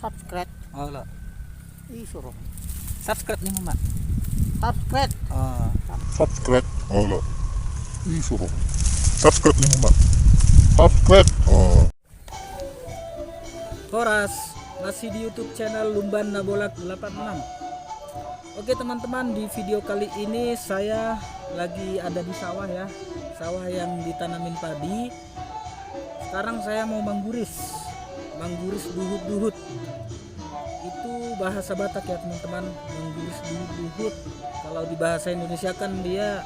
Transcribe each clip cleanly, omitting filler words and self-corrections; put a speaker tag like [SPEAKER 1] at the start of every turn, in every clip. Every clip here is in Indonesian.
[SPEAKER 1] subscribe.
[SPEAKER 2] Oh lo.
[SPEAKER 1] Suruh
[SPEAKER 2] Subscribe nih Mbak.
[SPEAKER 1] subscribe.
[SPEAKER 2] Oh.
[SPEAKER 3] Subscribe. Ala. Suruh. Subscribe nih Mbak. Subscribe.
[SPEAKER 2] Horas masih di YouTube channel Lumban Nabolak 86. Oke teman-teman, di video kali ini saya lagi ada di sawah ya. Sawah yang ditanamin padi. Sekarang saya mau mangguris duhut-duhut. Itu bahasa Batak ya teman-teman, mangguris duhut-duhut. Kalau di bahasa Indonesia kan dia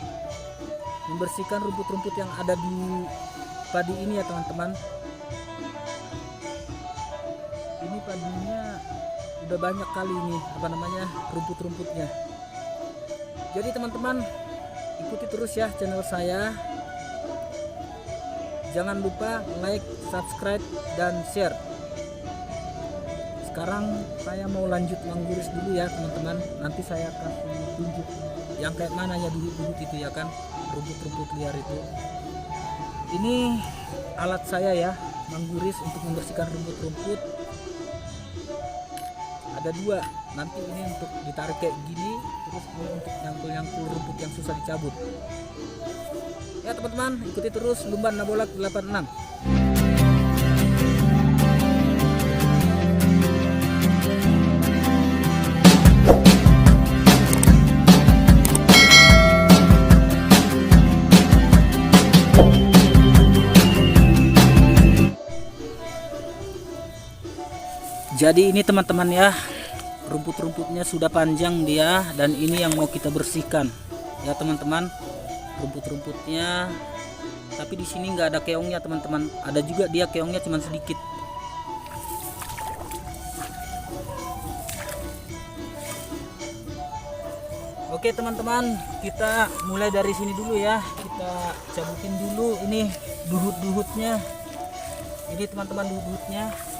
[SPEAKER 2] membersihkan rumput-rumput yang ada di padi ini ya teman-teman. Ini padinya udah banyak kali nih rumput-rumputnya. Jadi teman-teman, ikuti terus ya channel saya. Jangan lupa like, subscribe, dan share. Sekarang saya mau lanjut mangguris dulu ya teman-teman. Nanti saya kasih tunjuk yang kayak mana ya duhut-duhut itu ya kan, rumput-rumput liar itu. Ini alat saya ya, mangguris untuk membersihkan rumput-rumput. Ada dua, nanti ini untuk ditarik kayak gini, terus ini untuk nyangkul-nyangkul rumput yang susah dicabut. Ya teman-teman, ikuti terus Lumban Nabolak 86. Jadi ini teman-teman ya, rumput-rumputnya sudah panjang dia, dan ini yang mau kita bersihkan ya teman-teman, rumput-rumputnya. Tapi di sini nggak ada keongnya teman-teman, ada juga dia keongnya cuman sedikit. Oke teman-teman, kita mulai dari sini dulu ya, kita cabutin dulu ini duhut-duhutnya. Ini teman-teman duhut-duhutnya.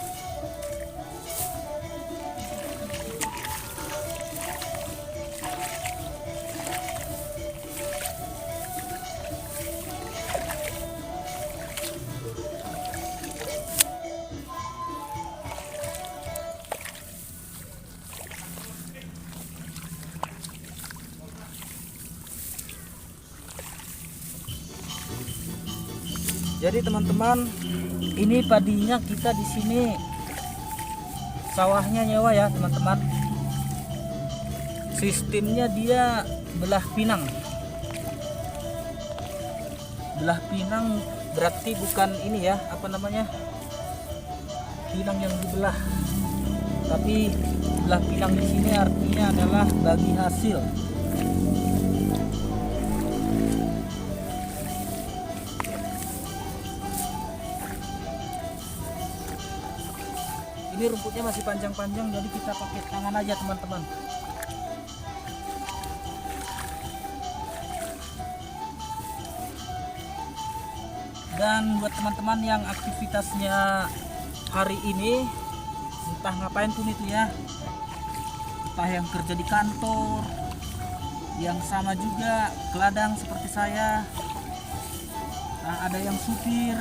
[SPEAKER 2] Jadi teman-teman, ini padinya kita di sini sawahnya nyewa ya teman-teman. Sistemnya dia belah pinang. Belah pinang berarti bukan ini ya, pinang yang dibelah. Tapi belah pinang di sini artinya adalah bagi hasil. Ini rumputnya masih panjang-panjang, jadi kita pakai tangan aja teman-teman. Dan buat teman-teman yang aktivitasnya hari ini entah ngapain pun itu ya, entah yang kerja di kantor, yang sama juga ke ladang seperti saya, nah, ada yang supir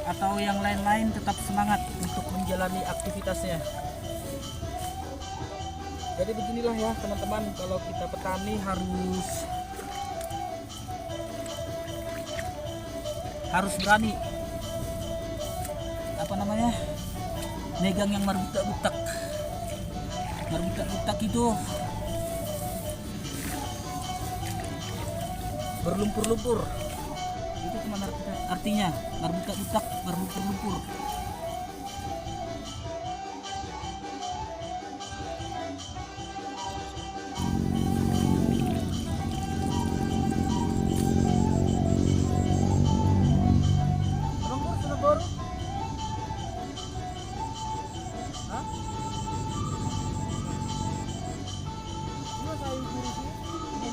[SPEAKER 2] atau yang lain-lain, tetap semangat untuk menjalani aktivitasnya. Jadi beginilah ya teman-teman, kalau kita petani harus berani megang yang marbutak-butak itu berlumpur-lumpur. Itu cuma artinya marbutak-butak, berlumpur-lumpur. Sudah hah? Ini saya ngurusin ini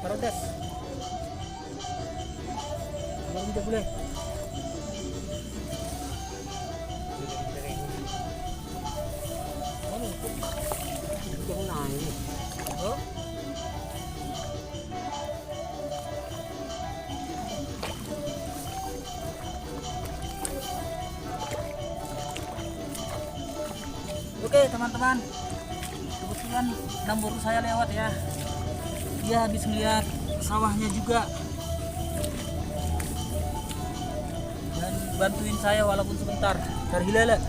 [SPEAKER 2] Parodes. Baru tidak boleh. Oh. Oke teman-teman, kebetulan nambur saya lewat ya. Dia habis melihat sawahnya juga dan bantuin saya walaupun sebentar. Dari Hilala.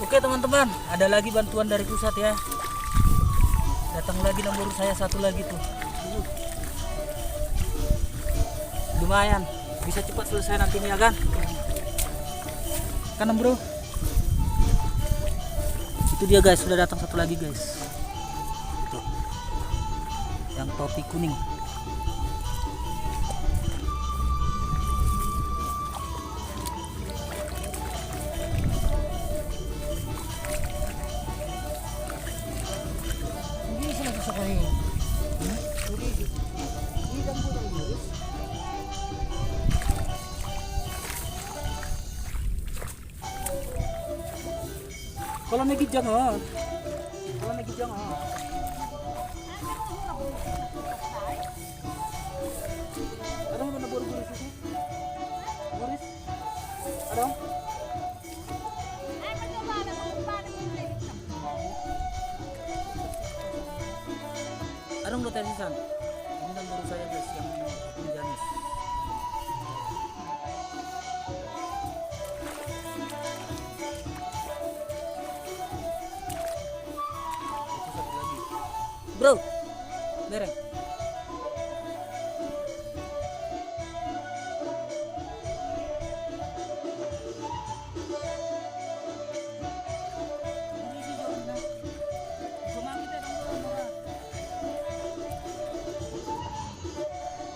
[SPEAKER 2] Oke teman-teman, ada lagi bantuan dari pusat ya. Datang lagi nambur saya satu lagi tuh. Lumayan, bisa cepat selesai nantinya kan? Kanan bro. Itu dia guys, sudah datang satu lagi guys. Itu. Yang topi kuning. Kalau nagit jangan. Kalau nagit jangan. Ada mana buris itu? Buris? Ada? Ada nggak tesisan? Ini kan baru saya guys yang jenis. Bro, bereng.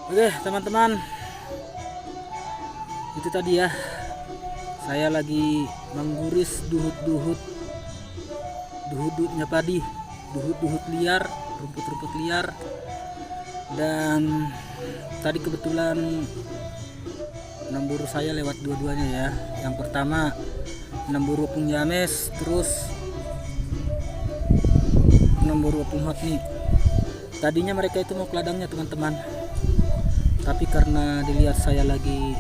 [SPEAKER 2] Oke teman-teman, itu tadi ya, saya lagi mengguris duhut-duhutnya padi, duhut-duhut liar, rumput-rumput liar. Dan tadi kebetulan nambur saya lewat dua-duanya ya. Yang pertama nambur wapung Yames, terus nambur wapung Hotni. Tadinya mereka itu mau ke ladangnya teman-teman, tapi karena dilihat saya lagi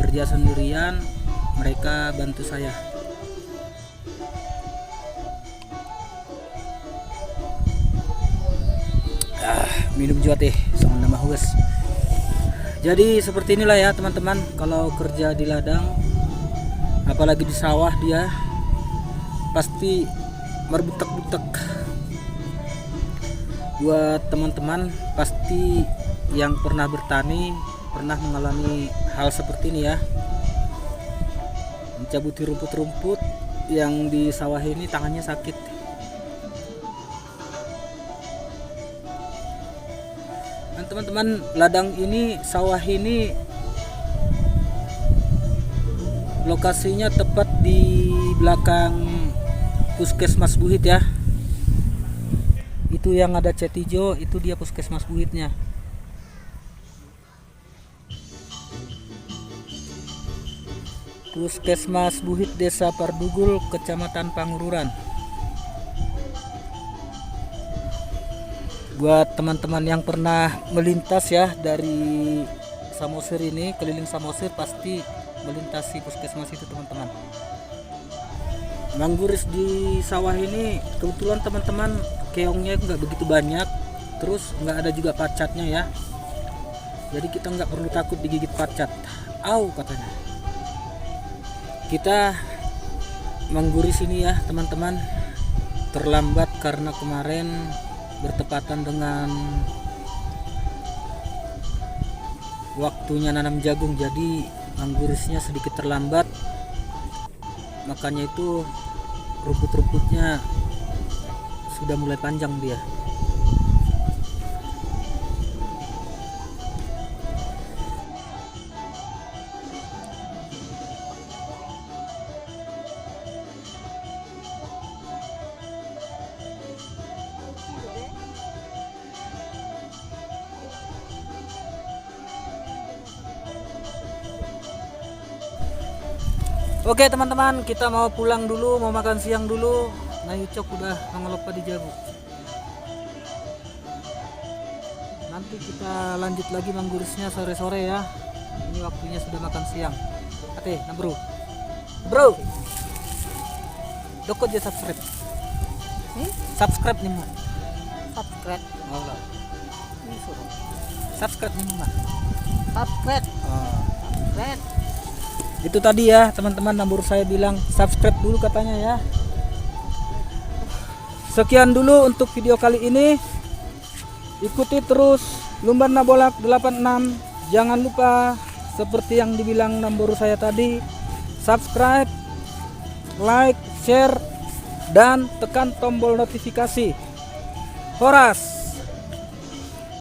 [SPEAKER 2] kerja sendirian, mereka bantu saya. Minum juga teh sama nama hues. Jadi seperti inilah ya teman-teman, kalau kerja di ladang apalagi di sawah, dia pasti berbutek-butek. Buat teman-teman pasti yang pernah bertani pernah mengalami hal seperti ini ya, mencabuti rumput-rumput yang di sawah ini, tangannya sakit. Dan teman-teman, ladang ini, sawah ini lokasinya tepat di belakang Puskesmas Buhit ya. Itu yang ada cat hijau, itu dia Puskesmas Buhitnya. Puskesmas Buhit Desa Pardugul, Kecamatan Pangururan. Buat teman-teman yang pernah melintas ya dari Samosir ini, keliling Samosir, pasti melintasi puskesmas itu teman-teman. Mangguris di sawah ini kebetulan teman-teman keongnya nggak begitu banyak, terus nggak ada juga pacatnya ya. Jadi kita nggak perlu takut digigit pacat. Au katanya. Kita mangguris ini ya teman-teman terlambat karena kemarin bertepatan dengan waktunya nanam jagung, jadi manggurisnya sedikit terlambat, makanya itu rumput-rumputnya sudah mulai panjang dia. Oke teman-teman, kita mau pulang dulu, mau makan siang dulu. Nah Ucok udah mengelopa di Jabu. Nanti kita lanjut lagi menggurusnya sore-sore ya. Ini waktunya sudah makan siang. Ate, nah bro. Bro. Dokot aja subscribe. Subscribe nih mo.
[SPEAKER 1] Subscribe.
[SPEAKER 2] Oh, lah.
[SPEAKER 1] Disuruh.
[SPEAKER 2] Subscribe nih mo mah.
[SPEAKER 1] Subscribe.
[SPEAKER 2] Oh.
[SPEAKER 1] Subscribe.
[SPEAKER 2] Itu tadi ya teman-teman, nambur saya bilang subscribe dulu katanya ya. Sekian dulu untuk video kali ini. Ikuti terus Lumban Nabolak 86. Jangan lupa seperti yang dibilang nambur saya tadi, subscribe, like, share, dan tekan tombol notifikasi. Horas.